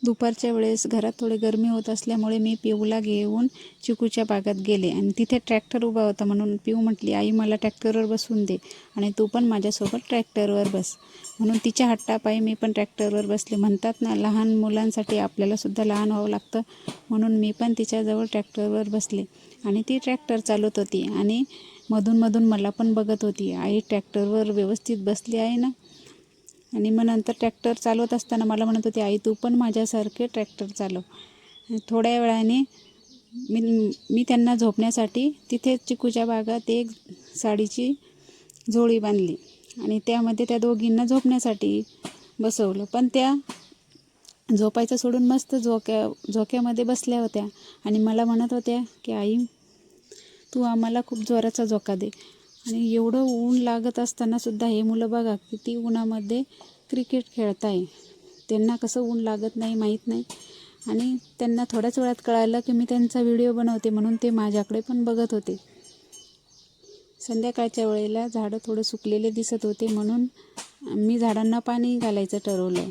दुपारच्या वेळेस घरात थोडी गरमी होत असल्यामुळे मी पिऊला घेऊन चिकूच्या बागेत गेले आणि तिथे ट्रॅक्टर उभा होता म्हणून पिऊ म्हटली, आई मला ट्रॅक्टरवर बसून दे आणि तू पण माझ्यासोबत ट्रॅक्टरवर बस. म्हणून तिच्या हट्टापायी मी पण ट्रॅक्टरवर बसले. म्हणतात ना, लहान मुलांसाठी आपल्यालासुद्धा लहान व्हावं लागतं. म्हणून मी पण तिच्याजवळ ट्रॅक्टरवर बसले आणि ती ट्रॅक्टर चालवत होती आणि मधून मला पण बघत होती, आई ट्रॅक्टरवर व्यवस्थित बसली आहे ना. आणि मग नंतर ट्रॅक्टर चालवत असताना मला म्हणत होती, आई तू पण माझ्यासारखे ट्रॅक्टर चालव. थोड्या वेळाने मी त्यांना झोपण्यासाठी तिथे चिकूच्या बागात एक साडीची झोळी बांधली आणि त्यामध्ये त्या दोघींना झोपण्यासाठी बसवलं. पण त्या झोपायचं सोडून मस्त झोक्यामध्ये बसल्या होत्या आणि मला म्हणत होत्या की आई तू आम्हाला खूप जोराचा झोका दे. आणि एवढं ऊन लागत असतानासुद्धा हे मुलं बघा किती उन्हामध्ये क्रिकेट खेळत आहे. त्यांना कसं ऊन लागत नाही माहीत नाही. आणि त्यांना थोड्याच वेळात कळालं की मी त्यांचा व्हिडिओ बनवते म्हणून ते माझ्याकडे पण बघत होते. संध्याकाळच्या वेळेला झाडं थोडं सुकलेले दिसत होते म्हणून मी झाडांना पाणी घालायचं ठरवलं.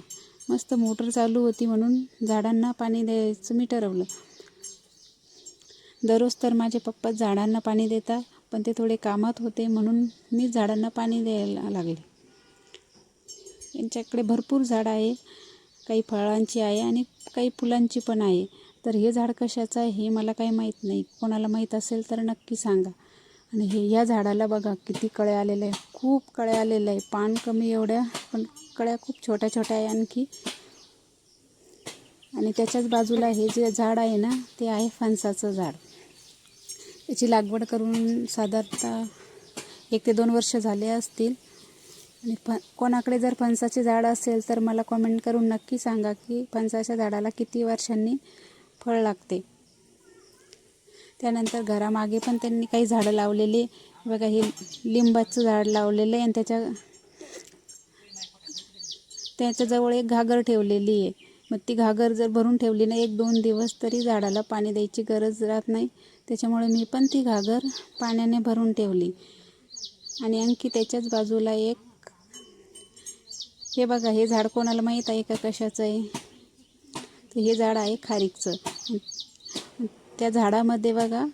मस्त मोटर चालू होती म्हणून झाडांना पाणी द्यायचं मी ठरवलं. दररोज तर माझे पप्पा झाडांना पाणी देतात, पण ते थोडे कामात होते म्हणून मी झाडांना पाणी द्यायला लागले. यांच्याकडे भरपूर झाडं आहे, काही फळांची आहे आणि काही फुलांची पण आहे. तर हे झाड कशाचं आहे हे मला काही माहीत नाही. कोणाला माहीत असेल तर नक्की सांगा. आणि या झाडाला बघा किती कळ्या आलेल्या आहे, खूप कळ्या आलेल्या आहे. पान कमी एवढ्या, पण कळ्या खूप छोट्या छोट्या आहे आणखी. आणि त्याच्याच बाजूला हे जे झाड आहे ना, ते आहे फणसाचं झाड. याची लागवड करून साधारणतः 1 ते 2 वर्ष झाले असतील. आणि कोणाकडे जर फणसाचे झाड असेल तर मला कमेंट करून नक्की सांगा की फणसाच्या झाडाला किती वर्षांनी फळ लागते. त्यानंतर घरामागे पण त्यांनी काही झाडं लावलेली बघा. हे लिंबाचं झाड लावलेलं आहे आणि त्याच्याजवळ एक घागर ठेवलेली आहे. मग ती घागर जर भरून ठेवली ना 1-2 दिवस तरी झाडाला पाणी द्यायची गरज राहत नाही. त्याच्यामुळे मी पण ती घागर पाण्याने भरून ठेवली. आणि आणखी त्याच्याच बाजूला एक हे बघा, हे झाड कोणाला माहीत आहे का कशाचं आहे? तर हे झाड आहे खारीकचं. त्या झाडामध्ये बघा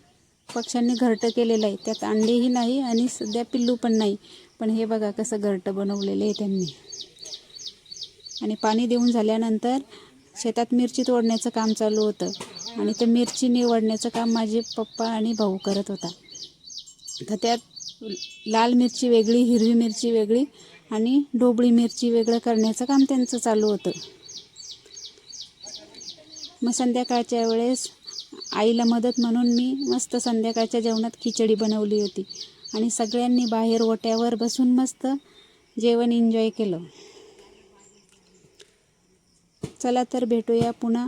पक्ष्यांनी घरटं केलेलं आहे. त्यात अंडेही नाही आणि सध्या पिल्लू पण नाही. पण हे बघा कसं घरटं बनवलेलं आहे त्यांनी. आणि पाणी देऊन झाल्यानंतर शेतात मिरची तोडण्याचं काम चालू होतं आणि ते मिरची निवडण्याचं काम माझे पप्पा आणि भाऊ करत होता. तर त्यात लाल मिरची वेगळी, हिरवी मिरची वेगळी आणि ढोबळी मिरची वेगळं करण्याचं काम त्यांचं चालू होतं. मग संध्याकाळच्या वेळेस आईला मदत म्हणून मी मस्त संध्याकाळच्या जेवणात खिचडी बनवली होती आणि सगळ्यांनी बाहेर ओट्यावर बसून मस्त जेवण एन्जॉय केलं. चला तर भेटूया पुन्हा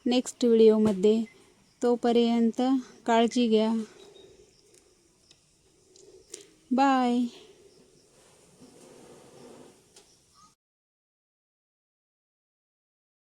नेक्स्ट व्हिडिओमध्ये. तोपर्यंत काळजी घ्या. बाय.